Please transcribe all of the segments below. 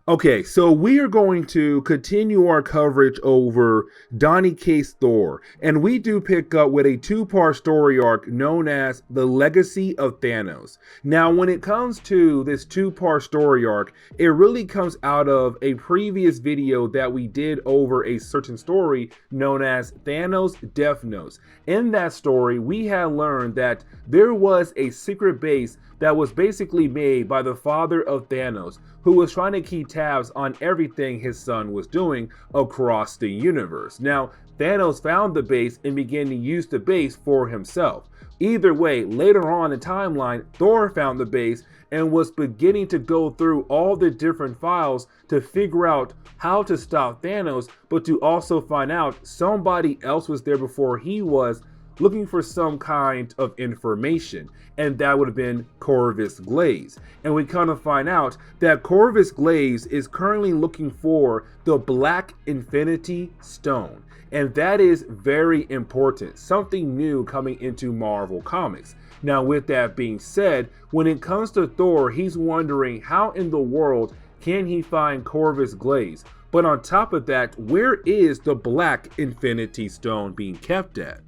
Okay, so we are going to continue our coverage over Donny Cates Thor, and we do pick up with a two-part story arc known as the Legacy of Thanos. Now, when it comes to this two-part story arc, it really comes out of a previous video that we did over a certain story known as Thanos Death Notes. In that story, we had learned that there was a secret base that was basically made by the father of Thanos, who was trying to keep tabs on everything his son was doing across the universe. Now, Thanos found the base and began to use the base for himself. Either way, later on in the timeline, Thor found the base and was beginning to go through all the different files to figure out how to stop Thanos, but to also find out somebody else was there before he was, looking for some kind of information, and that would have been Corvus Glaviel. And we kind of find out that Corvus Glaviel is currently looking for the Black Infinity Stone, and that is very important, something new coming into Marvel Comics. Now, with that being said, when it comes to Thor, he's wondering how in the world can he find Corvus Glaviel? But on top of that, where is the Black Infinity Stone being kept at?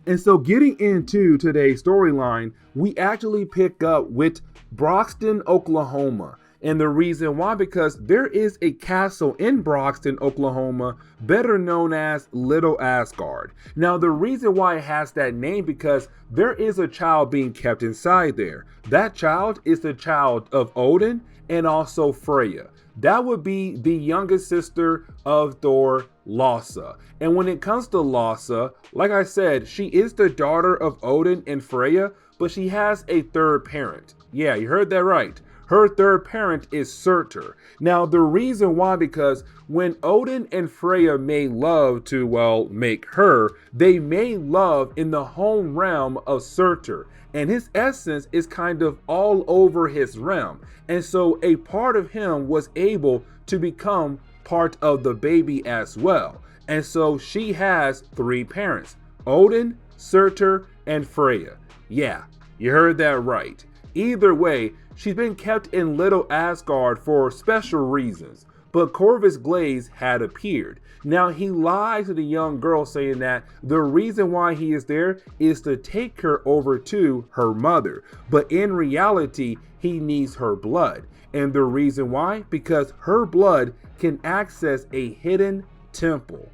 And so getting into today's storyline, we actually pick up with Broxton, Oklahoma. And the reason why, because there is a castle in Broxton, Oklahoma, better known as Little Asgard. Now, the reason why it has that name, because there is a child being kept inside there. That child is the child of Odin and also Freya. That would be the youngest sister of Thor, Lossa. And when it comes to Lossa, like I said, she is the daughter of Odin and Freya, but she has a third parent. Yeah, you heard that right. Her third parent is Surtur. Now, the reason why, because when Odin and Freya made love to, well, make her, they made love in the home realm of Surtur. And his essence is kind of all over his realm. And so a part of him was able to become part of the baby as well. And so she has three parents: Odin, Surtur, and Freya. Yeah, you heard that right. Either way, she's been kept in Little Asgard for special reasons. But Corvus Glaviel had appeared. Now, he lied to the young girl, saying that the reason why he is there is to take her over to her mother. But in reality, he needs her blood. And the reason why? Because her blood can access a hidden temple.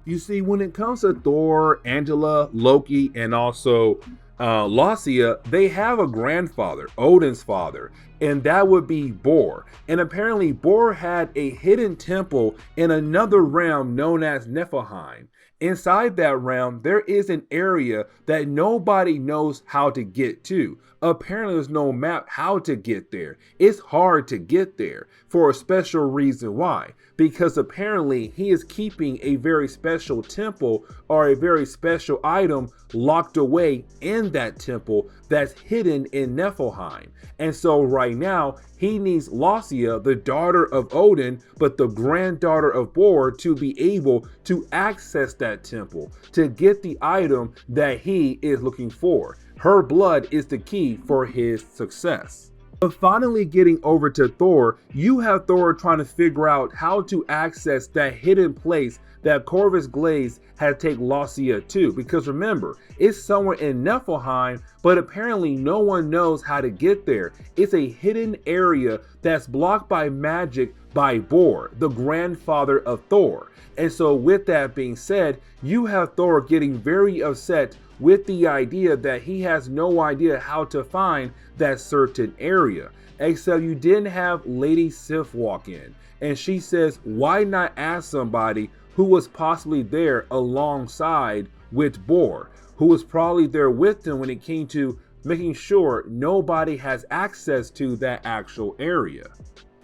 You see, when it comes to Thor, Angela, Loki, and also Lossa, they have a grandfather, Odin's father, and that would be Bor. And apparently Bor had a hidden temple in another realm known as Niflheim. Inside that realm, there is an area that nobody knows how to get to. Apparently there's no map how to get there. It's hard to get there for a special reason. Why? Because apparently he is keeping a very special temple or a very special item locked away in that temple that's hidden in Niflheim. And so right now he needs Lossa, the daughter of Odin, but the granddaughter of Bor, to be able to access that temple to get the item that he is looking for. Her blood is the key for his success. But finally getting over to Thor, you have Thor trying to figure out how to access that hidden place that Corvus Glaviel had to take Lossa to. Because remember, it's somewhere in Niflheim, but apparently no one knows how to get there. It's a hidden area that's blocked by magic by Bor, the grandfather of Thor. And so with that being said, you have Thor getting very upset with the idea that he has no idea how to find that certain area. Except you didn't have Lady Sif walk in, and she says, why not ask somebody who was possibly there alongside with Bor, who was probably there with him when it came to making sure nobody has access to that actual area.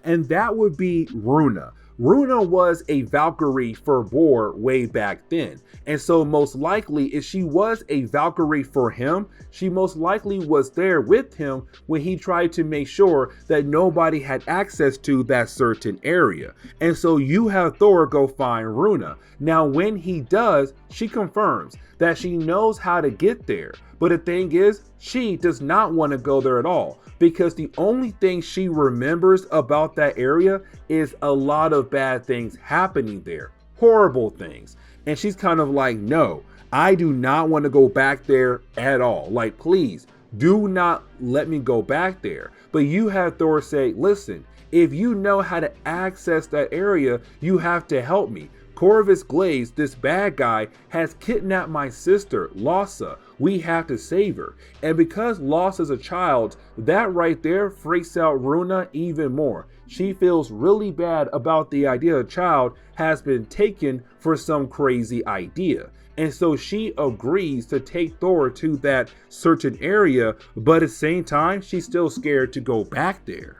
And that would be Runa. Runa was a Valkyrie for Bor way back then. And so most likely, if she was a Valkyrie for him, she most likely was there with him when he tried to make sure that nobody had access to that certain area. And so you have Thor go find Runa. Now, when he does, she confirms that she knows how to get there. But the thing is, she does not want to go there at all, because the only thing she remembers about that area is a lot of bad things happening there, horrible things. And she's kind of like, no, I do not want to go back there at all. Like, please do not let me go back there. But you have Thor say, listen, if you know how to access that area, you have to help me. Corvus Glaviel, this bad guy, has kidnapped my sister, Lassa. We have to save her. And because Lassa's a child, that right there freaks out Runa even more. She feels really bad about the idea a child has been taken for some crazy idea. And so she agrees to take Thor to that certain area, but at the same time, she's still scared to go back there.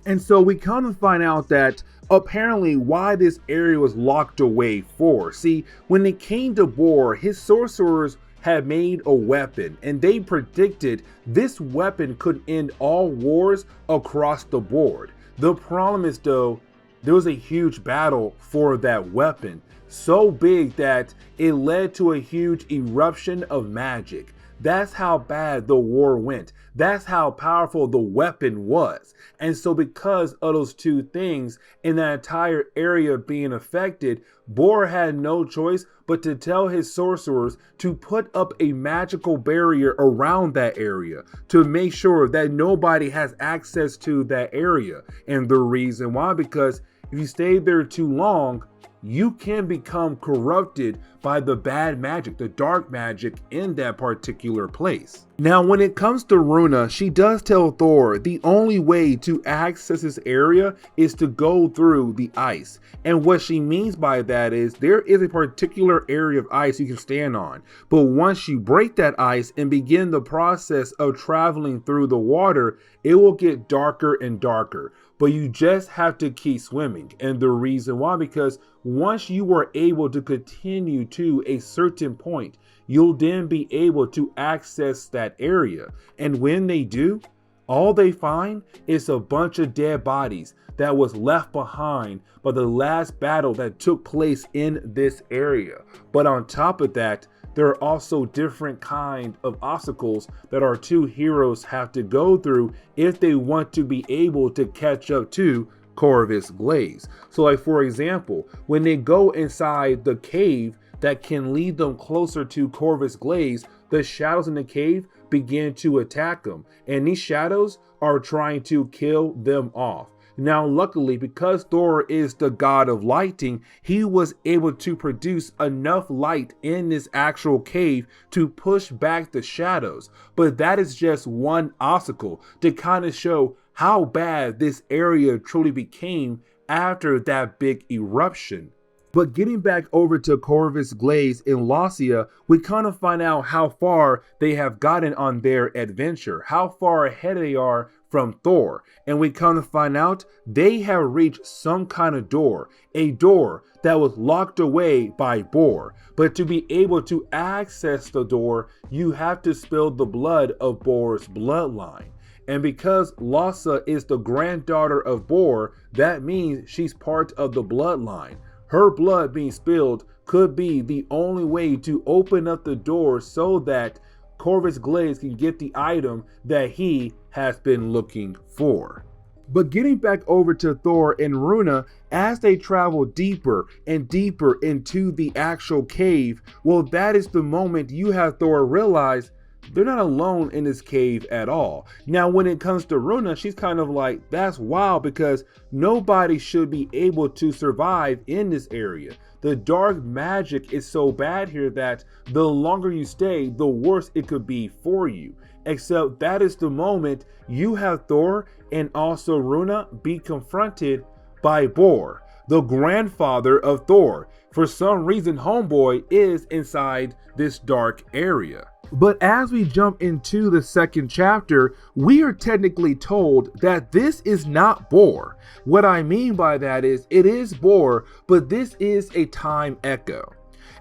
And so we come to find out that apparently why this area was locked away for. See, when it came to Bor, his sorcerers had made a weapon, and they predicted this weapon could end all wars across the board. The problem is, though, there was a huge battle for that weapon, so big that it led to a huge eruption of magic. That's how bad the war went. That's how powerful the weapon was. And so because of those two things and that entire area being affected, Bor had no choice but to tell his sorcerers to put up a magical barrier around that area to make sure that nobody has access to that area. And the reason why, because if you stay there too long, you can become corrupted by the bad magic, the dark magic in that particular place. Now, when it comes to Runa, she does tell Thor the only way to access this area is to go through the ice. And what she means by that is there is a particular area of ice you can stand on. But once you break that ice and begin the process of traveling through the water, it will get darker and darker. But you just have to keep swimming. And the reason why, because once you are able to continue to a certain point, you'll then be able to access that area. And when they do, all they find is a bunch of dead bodies that was left behind by the last battle that took place in this area. But on top of that, there are also different kind of obstacles that our two heroes have to go through if they want to be able to catch up to Corvus Glaviel. So like, for example, when they go inside the cave that can lead them closer to Corvus Glaviel, the shadows in the cave begin to attack them, and these shadows are trying to kill them off. Now, luckily, because Thor is the god of lighting, he was able to produce enough light in this actual cave to push back the shadows. But that is just one obstacle to kind of show how bad this area truly became after that big eruption. But getting back over to Corvus Glaviel in Lassa, we kind of find out how far they have gotten on their adventure, how far ahead they are from Thor. And we kind of find out they have reached some kind of door, a door that was locked away by Bor. But to be able to access the door, you have to spill the blood of Bor's bloodline. And because Lassa is the granddaughter of Bor, that means she's part of the bloodline. Her blood being spilled could be the only way to open up the door so that Corvus Glaviel can get the item that he has been looking for. But getting back over to Thor and Runa, as they travel deeper and deeper into the actual cave, well, that is the moment you have Thor realize they're not alone in this cave at all. Now, when it comes to Runa, she's kind of like, that's wild, because nobody should be able to survive in this area. The dark magic is so bad here that the longer you stay, the worse it could be for you. Except that is the moment you have Thor and also Runa be confronted by Bor, the grandfather of Thor. For some reason, Homeboy is inside this dark area. But as we jump into the second chapter, we are technically told that this is not Bor. What I mean by that is, it is Bor, but this is a time echo.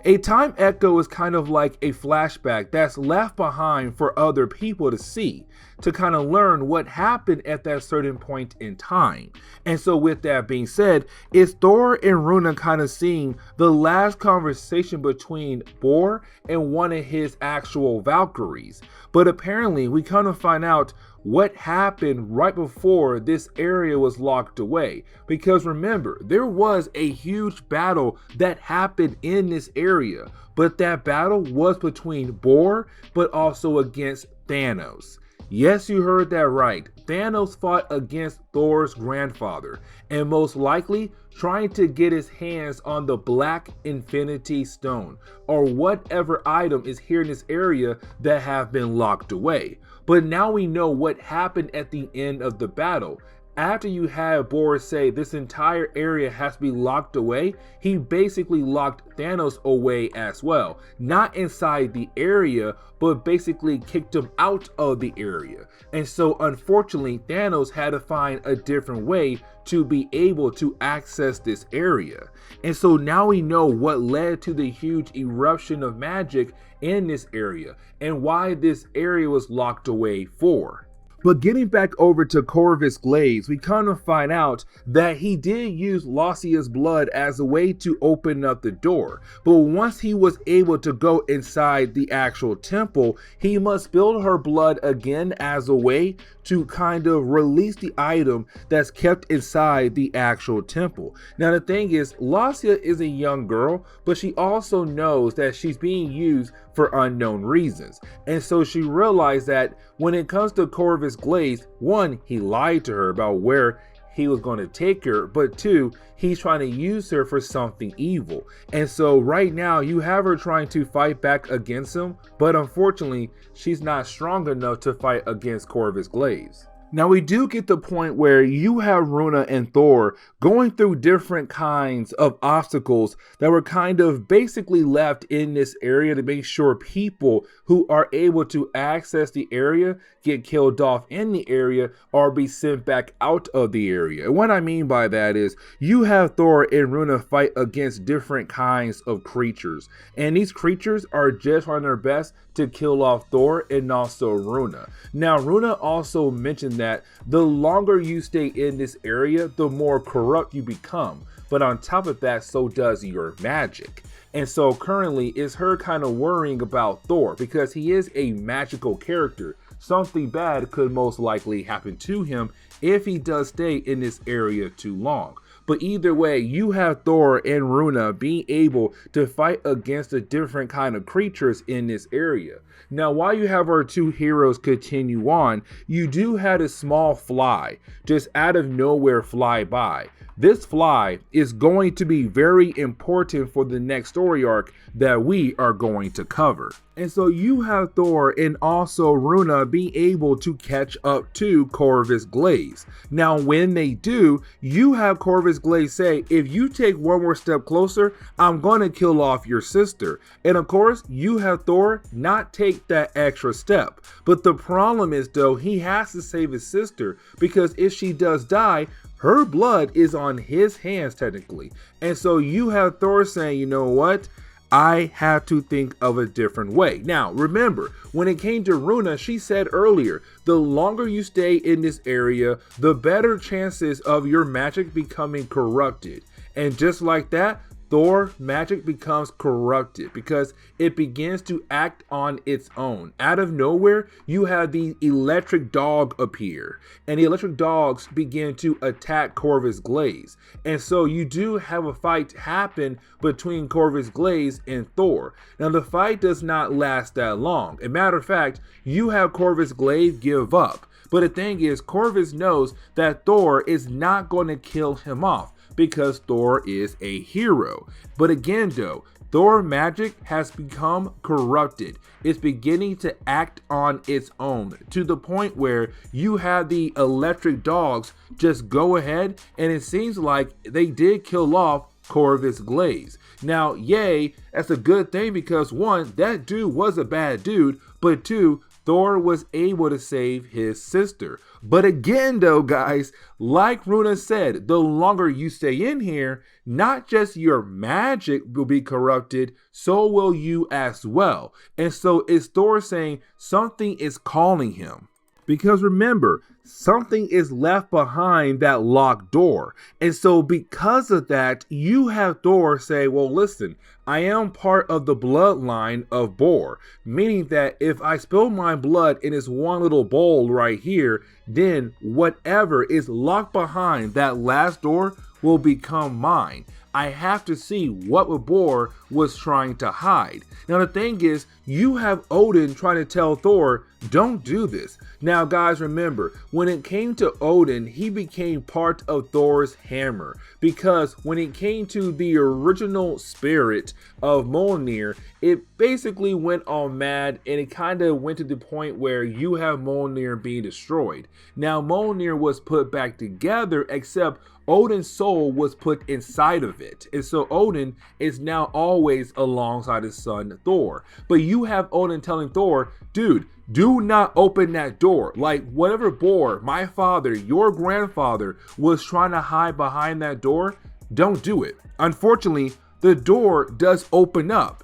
A time echo is kind of like a flashback that's left behind for other people to see. to kind of learn what happened at that certain point in time. And so with that being said, it's Thor and Runa kind of seeing the last conversation between Bor and one of his actual Valkyries. But apparently we kind of find out what happened right before this area was locked away. Because remember, there was a huge battle that happened in this area, but that battle was between Bor, but also against Thanos. Yes, you heard that right. Thanos fought against Thor's grandfather, and most likely trying to get his hands on the Black Infinity Stone, or whatever item is here in this area that have been locked away. But now we know what happened at the end of the battle. After you had Bor say this entire area has to be locked away, he basically locked Thanos away as well. Not inside the area, but basically kicked him out of the area. And so unfortunately, Thanos had to find a different way to be able to access this area. And so now we know what led to the huge eruption of magic in this area and why this area was locked away for. But getting back over to Corvus Glaviel, we kind of find out that he did use Lassia's blood as a way to open up the door. But once he was able to go inside the actual temple, he must spill her blood again as a way to kind of release the item that's kept inside the actual temple. Now the thing is, Lassia is a young girl, but she also knows that she's being used for unknown reasons. And so she realized that when it comes to Corvus Glaviel, one, he lied to her about where he was going to take her, but two, he's trying to use her for something evil. And so right now you have her trying to fight back against him, but unfortunately she's not strong enough to fight against Corvus Glaviel. Now we do get the point where you have Runa and Thor going through different kinds of obstacles that were kind of basically left in this area to make sure people who are able to access the area get killed off in the area or be sent back out of the area. And what I mean by that is you have Thor and Runa fight against different kinds of creatures, and these creatures are just on their best to kill off Thor and also Runa. Now Runa also mentioned that the longer you stay in this area, the more corrupt you become. But on top of that, so does your magic. And so currently it's her kind of worrying about Thor because he is a magical character. Something bad could most likely happen to him if he does stay in this area too long. But either way, you have Thor and Runa being able to fight against the different kind of creatures in this area. Now, while you have our two heroes continue on, you do have a small fly just out of nowhere fly by. This fly is going to be very important for the next story arc that we are going to cover. And so you have Thor and also Runa being able to catch up to Corvus Glaviel. Now when they do, you have Corvus Glaviel say, if you take one more step closer, I'm going to kill off your sister. And of course, you have Thor not take that extra step. But the problem is though, he has to save his sister because if she does die, her blood is on his hands technically. And so you have Thor saying, you know what? I have to think of a different way. Now, remember, when it came to Runa, she said earlier, the longer you stay in this area, the better chances of your magic becoming corrupted. And just like that, Thor magic becomes corrupted because it begins to act on its own. Out of nowhere, you have the electric dog appear, and the electric dogs begin to attack Corvus Glaviel. And so you do have a fight happen between Corvus Glaviel and Thor. Now the fight does not last that long. As a matter of fact, you have Corvus Glaviel give up. But the thing is, Corvus knows that Thor is not going to kill him off, because Thor is a hero. But again though, Thor magic has become corrupted. It's beginning to act on its own to the point where you have the electric dogs just go ahead, and it seems like they did kill off Corvus Glaviel. Now, yay, that's a good thing because one, that dude was a bad dude, but two, Thor was able to save his sister. But again though, guys, like Runa said, the longer you stay in here, not just your magic will be corrupted, so will you as well. And so it's Thor saying something is calling him. Because remember, something is left behind that locked door. And so because of that, you have Thor say, well, listen, I am part of the bloodline of Bor, meaning that if I spill my blood in this one little bowl right here, then whatever is locked behind that last door will become mine. I have to see what Bor was trying to hide. Now the thing is, you have Odin trying to tell Thor, don't do this. Now guys, remember, when it came to Odin, he became part of Thor's hammer, because when it came to the original spirit of Mjolnir, it basically went all mad, and it kind of went to the point where you have Mjolnir being destroyed. Now Mjolnir was put back together, except Odin's soul was put inside of it. And so Odin is now always alongside his son Thor. But you have Odin telling Thor, dude, do not open that door. Like whatever Bor, my father, your grandfather was trying to hide behind that door, don't do it. Unfortunately, the door does open up.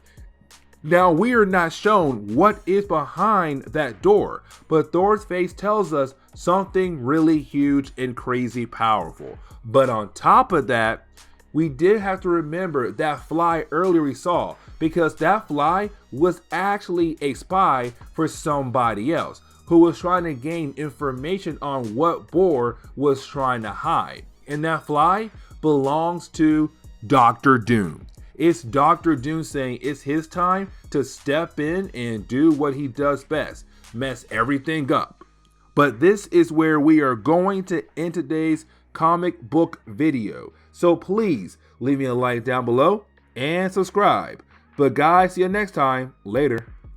Now we are not shown what is behind that door, but Thor's face tells us something really huge and crazy powerful. But on top of that, we did have to remember that fly earlier we saw, because that fly was actually a spy for somebody else who was trying to gain information on what Bor was trying to hide. And that fly belongs to Dr. Doom. It's Dr. Doom saying it's his time to step in and do what he does best, mess everything up. But this is where we are going to end today's comic book video. So please leave me a like down below and subscribe. But guys, see you next time. Later.